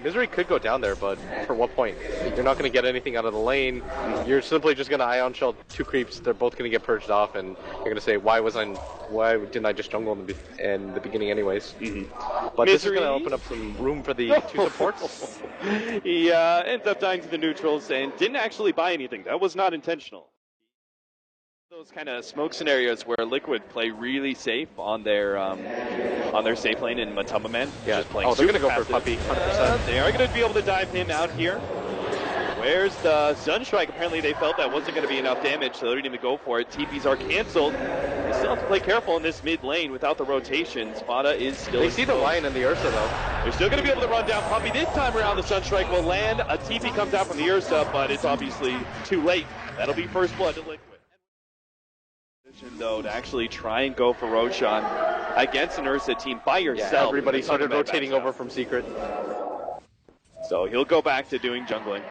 Misery could go down there, but for what point? You're not going to get anything out of the lane. You're simply just going to Ion Shell 2 creeps. They're both going to get purged off, and you're going to say, why didn't I just jungle in the beginning anyways? But Misery. This is going to open up some room for the 2 supports. He ends up dying to the neutrals and didn't actually buy anything. That was not intentional. Those kind of smoke scenarios where Liquid play really safe on their safe lane in Matumba Man. Yeah. They're going to go for Puppey, 100%. They are going to be able to dive him out here. Where's the Sunstrike? Apparently they felt that wasn't going to be enough damage, so they didn't even go for it. TPs are canceled. They still have to play careful in this mid lane without the rotations. Spada is still... They see the Lion and the Ursa, though. They're still going to be able to run down Puppey. This time around, the Sunstrike will land. A TP comes out from the Ursa, but it's obviously too late. That'll be first blood to Liquid. Though, to actually try and go for Roshan against an Ursa team by yourself. Yeah, everybody started rotating over from Secret. So he'll go back to doing jungling.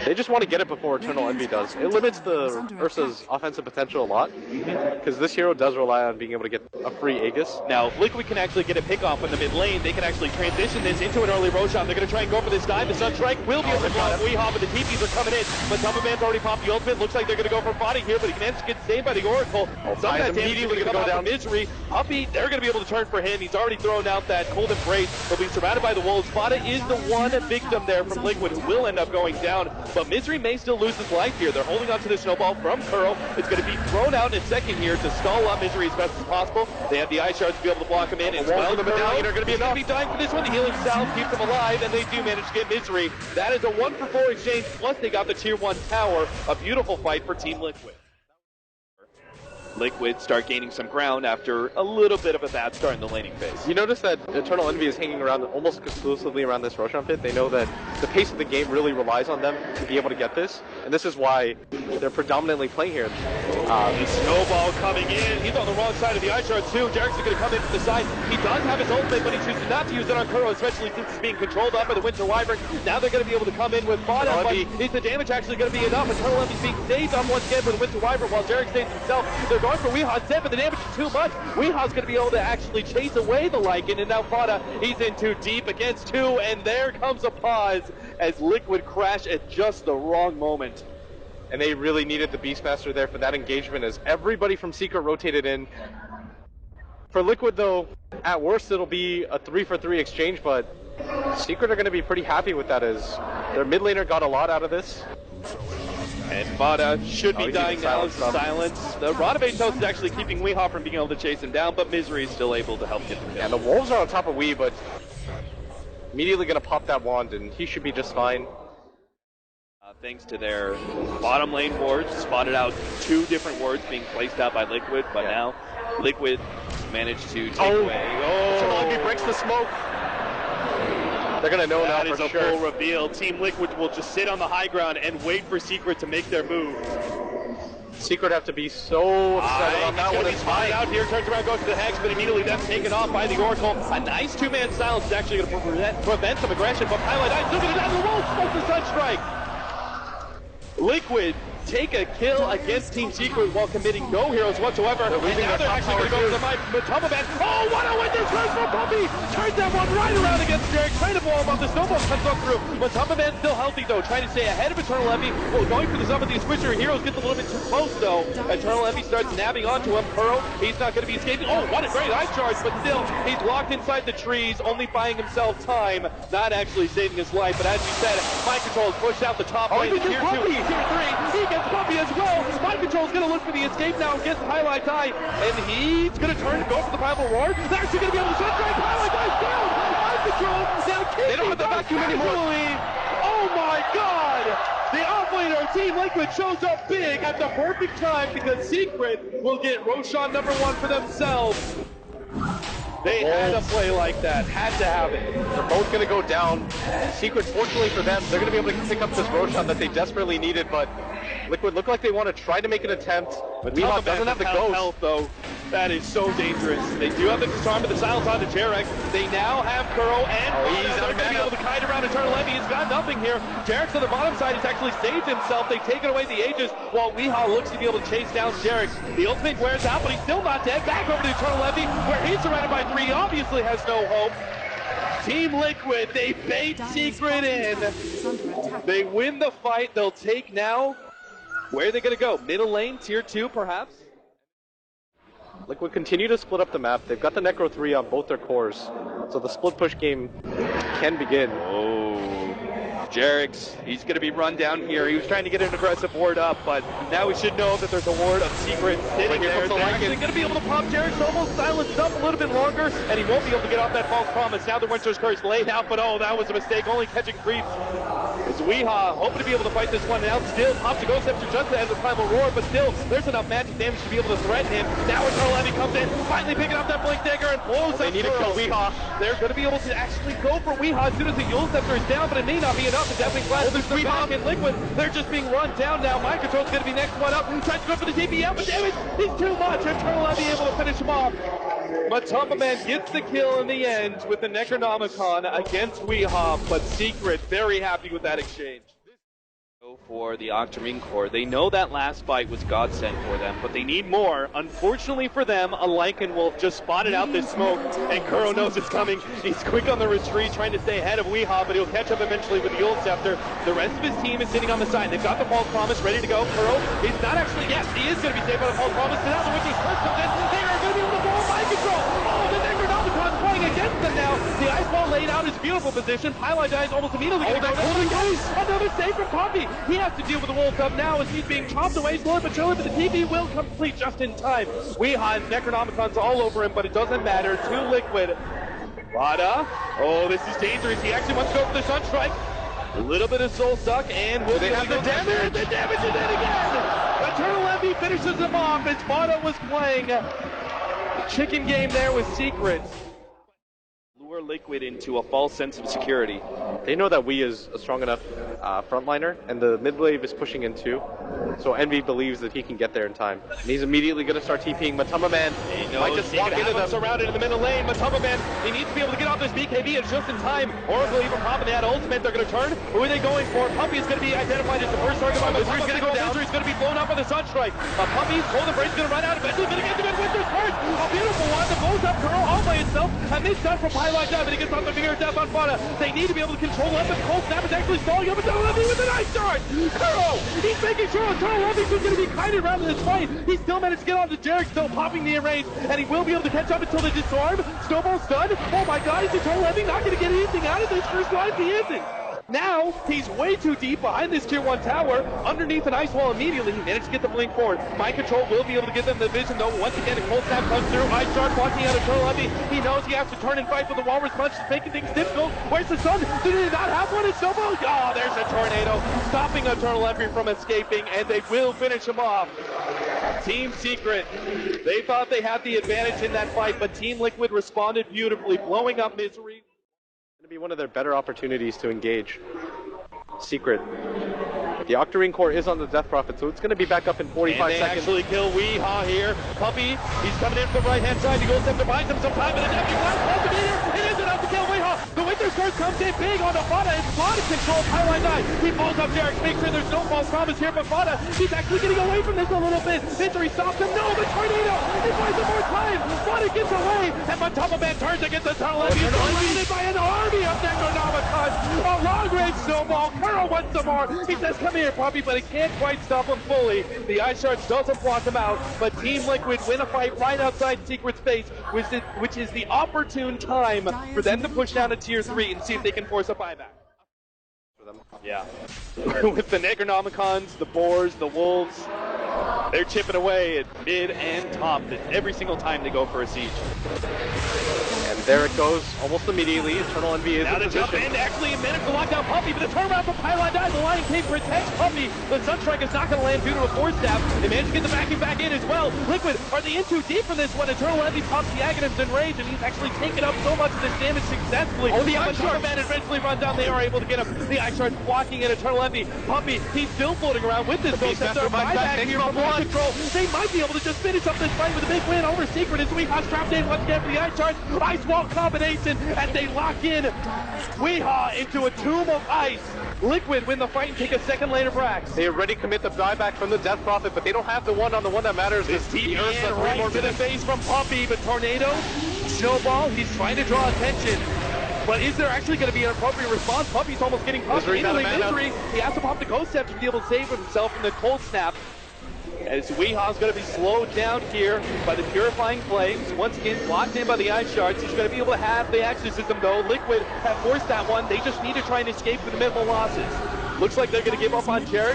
They just want to get it before Eternal Envy does. It limits the Ursa's offensive potential a lot, because this hero does rely on being able to get a free Aegis. Now, if Liquid can actually get a pick off in the mid lane, they can actually transition this into an early Roshan. They're going to try and go for this dive. The Sunstrike will be able to block Weehawk, but the TPs are coming in. But Tumba Man's already popped the ultimate. Looks like they're going to go for body here, but he managed to get saved by the Oracle. Some of that damage is going to come down Misery. Puppey, they're going to be able to turn for him. He's already thrown out that Cold Embrace. He'll be surrounded by the Wolves. Spada is the one victim there from Liquid who will end up going down, but Misery may still lose his life here. They're holding on to the snowball from Kuro. It's going to be thrown out in a second here to stall up Misery as best as possible. They have the Ice Shards to be able to block him in as well. The Medallion are going to be dying for this one. The healing salve keeps them alive, and they do manage to get Misery. That is a 1-for-4 exchange, plus they got the Tier 1 tower. A beautiful fight for Team Liquid. Liquid start gaining some ground after a little bit of a bad start in the laning phase. You notice that Eternal Envy is hanging around almost exclusively around this Roshan pit. They know that the pace of the game really relies on them to be able to get this, and this is why they're predominantly playing here. The snowball coming in. He's on the wrong side of the Ice Shards too. Jarek's going to come in from the side. He does have his ultimate, but he chooses not to use it on Kuro, especially since it's being controlled on by the Winter Wyvern. Now they're going to be able to come in with Bada, but is the damage actually going to be enough? Eternal Envy's being saved on once again with the Winter Wyvern while Jarek saves himself. They're going for Weehawk set, but the damage is too much. Weehawk's going to be able to actually chase away the Lycan, and now Fada, he's in too deep against 2, and there comes a pause as Liquid crash at just the wrong moment. And they really needed the Beastmaster there for that engagement as everybody from Secret rotated in. For Liquid, though, at worst it'll be a 3-for-3 exchange, but Secret are going to be pretty happy with that as their mid laner got a lot out of this. And Vada should be dying now. Silence. The Rod of Atos is actually keeping Weehawk from being able to chase him down, but Misery is still able to help get the kill. And the Wolves are on top of Wee, but immediately going to pop that wand, and he should be just fine. Thanks to their bottom lane wards, spotted out 2 different wards being placed out by Liquid, but now Liquid managed to take away. Oh, he breaks the smoke. They're going to know now for sure. That is a full reveal. Team Liquid will just sit on the high ground and wait for Secret to make their move. Secret have to be so upset about that one. He's spotted out here, turns around, goes to the Hex, but immediately that's taken off by the Oracle. A nice 2-man silence is actually going to prevent some aggression, but Pilot Eye still going to down the wall, smoke the Sunstrike. Liquid take a kill against Team Secret while committing no heroes whatsoever. And now they're actually going to go to the Matumba Man. Oh, what a winter turn for Puppey! Turns that one right around against Derek, trying to blow him up. The snowball comes up through. Matumba Man's still healthy though, trying to stay ahead of Eternal Envy. Well, going for some of these Switcher heroes gets a little bit too close though. Eternal Envy starts nabbing onto him. Kuro, he's not going to be escaping. Oh, what a great Ice Charge, but still, he's locked inside the trees, only buying himself time, not actually saving his life. But as you said, Mind Control is pushed out the top lane. Tier 2, Tier 3, he gets Puppey as well. Mind Control is going to look for the escape now against Highlight Eye, and he's going to turn to go for the Primal Roar. They're actually going to be able to Sunstrike. Highlight Eye's down. Mind Control now they don't have the vacuum anymore. Oh my God! The offlaner Team Liquid shows up big at the perfect time because Secret will get Roshan #1 for themselves. They had to play like that, had to have it. They're both going to go down. Secret, fortunately for them, they're going to be able to pick up this Roshan that they desperately needed, but Liquid look like they want to try to make an attempt. But Weehawk doesn't have the ghost. Health, though. That is so dangerous. They do have the disarm of the silence on the Jarek. They now have Kuro and he's going to be able to kite around Eternal Envy. He's got nothing here. Jarek's on the bottom side. He's actually saved himself. They've taken away the Aegis while Weehawk looks to be able to chase down Jarek. The ultimate wears out, but he's still not dead. Back over to Eternal Envy where he's surrounded by 3. He obviously has no hope. Team Liquid, they bait Secret in. They win the fight. They'll take now. Where are they going to go? Middle lane, tier 2 perhaps? Liquid continue to split up the map. They've got the Necro 3 on both their cores, so the split push game can begin. Jerix, he's going to be run down here. He was trying to get an aggressive ward up, but now we should know that there's a ward of Secret sitting there. They're actually going to be able to pop Jerix, almost silenced up a little bit longer, and he won't be able to get off that false promise. Now the Winter's Curse laid out, but oh, that was a mistake, only catching creeps. It's Weehaw hoping to be able to fight this one out. Still, pops a Ghost Scepter just ahead of the Primal Roar, but still, there's enough magic damage to be able to threaten him. Now Eternal Levy comes in, finally picking up that Blink Dagger and blows up. They need to kill Weehaw. They're going to be able to actually go for Weehaw as soon as the Yule Scepter is down, but it may not be enough. It's definitely flat. There's Weehaw and Liquid. They're just being run down now. Mind Control's going to be next one up. Tries to go for the TPM, but damn it, he's too much. Eternal Levy able to finish him off. Matamba Man gets the kill in the end with the Necronomicon against Weehaw, but Secret very happy with that exchange. For the Octarine Core, they know that last fight was godsend for them, but they need more. Unfortunately for them, a Lycan Wolf just spotted out this smoke, and Kuro knows it's coming. He's quick on the retreat, trying to stay ahead of Weehaw, but he'll catch up eventually with the Yule Scepter. The rest of his team is sitting on the side. They've got the False Promise ready to go. Kuro is not actually, yes, he is going to be saved by the False Promise, but now the Witch's Curse comes in. They are going to be able to blow Mind Control. Oh, the Necronomicon's playing against them now. The Ice Ball laid out his beautiful position. Highlight dies almost immediately. Another save from Poppy. He has to deal with the Wolf up now as he's being chopped away slowly but surely, but the TP will complete just in time. Weehaw and Necronomicon's all over him, but it doesn't matter. Too Liquid. Vada. Oh, this is dangerous. He actually wants to go for the Sunstrike. A little bit of Soul Suck, and will they have the damage? The damage is in again! Eternal Levy finishes him off as Vada was playing chicken game there with Secret. Lure Liquid into a false sense of security. They know that Wee is a strong enough frontliner, and the mid wave is pushing in too. So Envy believes that he can get there in time. And he's immediately going to start TPing. Matamba Man might just walk into them. Surrounded in the middle lane. Matamba Man, he needs to be able to get off this BKB. It's just in time. Oracle even popping that ultimate. They're going to turn. Who are they going for? Puppy is going to be identified as the first target by Misery's going to go down. Misery's going to be blown up by the Sunstrike. Puppy, Golden Braid's going to run out. Eventually going to get the good Winter's Curse. A beautiful one that blows up Kuro all by itself. A mid-shot from Highlight Dive, but he gets off the finger of death on Vada. They need to be able to control up, but Cold Snap is actually stalling up Eternal Levy with an Ice Shard. Kuro, he's making sure Eternal Levy's going to be kited around in this fight. He still managed to get onto Jerix, still popping the arrange, and he will be able to catch up until the disarm. Snowball stun. Oh my god, is Eternal Levy not going to get anything out of this first life? He isn't. Now, he's way too deep behind this tier 1 tower, underneath an ice wall immediately. He managed to get the blink forward. Mind Control will be able to give them the vision, though. Once again, a Cold Snap comes through. Ice Shard blocking out Eternal Levy. He knows he has to turn and fight for the Walrus Punch, making things difficult. Where's the sun? Did he not have one? It's Snowball. Oh, there's a tornado, stopping Eternal Levy from escaping, and they will finish him off. Team Secret, they thought they had the advantage in that fight, but Team Liquid responded beautifully, blowing up Misery. Going to be one of their better opportunities to engage. Secret. The Octarine Core is on the Death Prophet, so it's going to be back up in 45 and they seconds. Actually kill Weehaw here. Puppy, he's coming in from the right-hand side. He goes up to behind him some time, and a deputy blast ultimator. It is enough to kill Weehaw. The Winter's Curse comes in big on Vada. It's Vada control Highlight 9. He pulls up Jerix, make sure there's no false promise here, but Vada, he's actually getting away from this a little bit. Misery stops him. No, the tornado. He buys him more time. Vada gets away, and Matamba Man turns against the Eternal Levy. He's surrounded by an army of Necronomicons. A long-range snowball. Kuro wants some more. He says, come here, Puppy, but he can't quite stop him fully. The Ice Shards doesn't block him out, but Team Liquid win a fight right outside Secret's face, which is the opportune time for them to push down to tier 3 and see if they can force a buyback. Yeah. With the Necronomicons, the Boars, the Wolves, they're chipping away at mid and top every single time they go for a siege. And there it goes, almost immediately. Eternal Envy is now in the position. jump in, actually a minute to lock down Puppy, but the turnaround from Pylon dies. The Lion King protects Puppy. The Sunstrike is not going to land due to a Force Staff. They managed to get the backing back in as well. Liquid, are they in too deep for this one? Eternal Envy pops the Agonist in rage, and he's actually taken up so much of this damage successfully. Oh, the Ice Shard man eventually runs down. They are able to get him. The Ice Shard blocking in Eternal Envy. Puppy, he's still floating around with this Ghost Scepter. Buyback here from Mind Control. They might be able to just finish up this fight with a big win over Secret as Weehaw trapped in once again for the Ice Shard. Ice Wall combination as they lock in Weehaw into a tomb of ice. Liquid win the fight and take a second lane of Brax. They already commit the buyback from the Death Prophet, but they don't have the one-on-the-one that matters. This TP right to the face from Puppy, but Tornado, Snowball, he's trying to draw attention. But is there actually going to be an appropriate response? Puppy's almost getting pumped. Misery. He has to pop the Ghost Scepter to be able to save himself from the Cold Snap. As Weeha's going to be slowed down here by the Purifying Flames. Once again, locked in by the Ice Shards. He's going to be able to have the Exorcism though. Liquid have forced that one. They just need to try and escape with the minimal losses. Looks like they're going to give up on Jarek.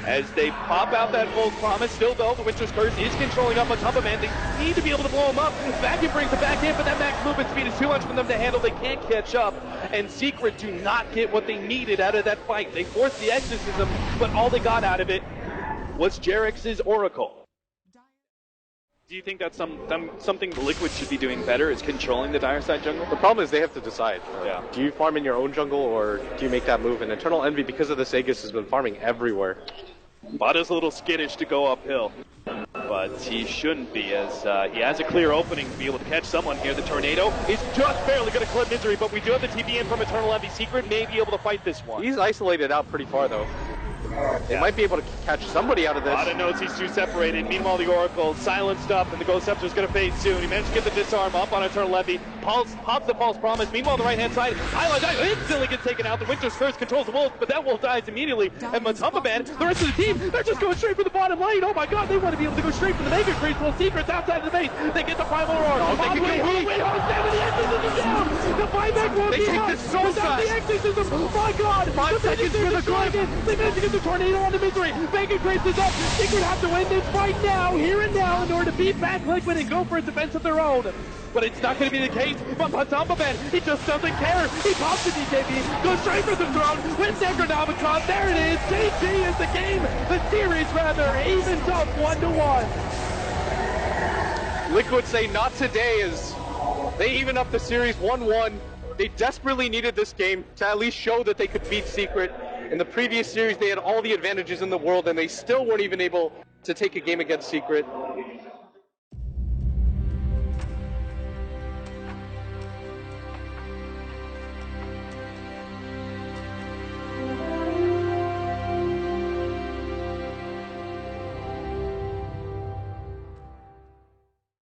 As they pop out that Full Promise, still though, the Winter's Curse is controlling up on top of man. They need to be able to blow him up. Vacuum brings it back in, but that max movement speed is too much for them to handle. They can't catch up, and Secret do not get what they needed out of that fight. They forced the Exorcism, but all they got out of it was Jarek's Oracle. Do you think that's something the Liquid should be doing better, is controlling the dire side jungle? The problem is they have to decide. Yeah. Do you farm in your own jungle, or do you make that move? And Eternal Envy, because of this Aegis, has been farming everywhere. Bada's a little skittish to go uphill, but he shouldn't be, as he has a clear opening to be able to catch someone here. The Tornado is just barely going to clip Misery, but we do have the TP in from Eternal Envy. Secret may be able to fight this one. He's isolated out pretty far, though. They might be able to catch somebody out of this. Bada knows he's too separated. Meanwhile, the Oracle silenced up, and the Ghost Scepter is going to fade soon. He managed to get the disarm up on Eternal Envy. Pops the False Promise. Meanwhile, on the right-hand side, Highlight instantly gets taken out. The Winter's Curse controls the Wolf, but that Wolf dies immediately. And Matumba Man, the rest of the team, they're just going straight for the bottom lane. Oh my god, they want to be able to go straight for the Mega Creeps. Well, Secret's outside of the base. They get the Primal Roar. Oh, they can get weak. Down. The buyback won't They be take out. this so fast. The Exorcism. Oh my god. 5 seconds for the Glyph. They managed to get the Tornado on the Misery. Mega Creeps is up. Secret have to win this fight now, here and now, in order to beat back Liquid and go for a defense of their own. But it's not going to be the case. But Matumba Man, he just doesn't care. He pops the DKB, goes straight for the throne, wins Necronomicon. There it is. GG is the game. The series, rather, evens up 1-1. Liquid say not today, as they even up the series 1-1. They desperately needed this game to at least show that they could beat Secret. In the previous series, they had all the advantages in the world, and they still weren't even able to take a game against Secret.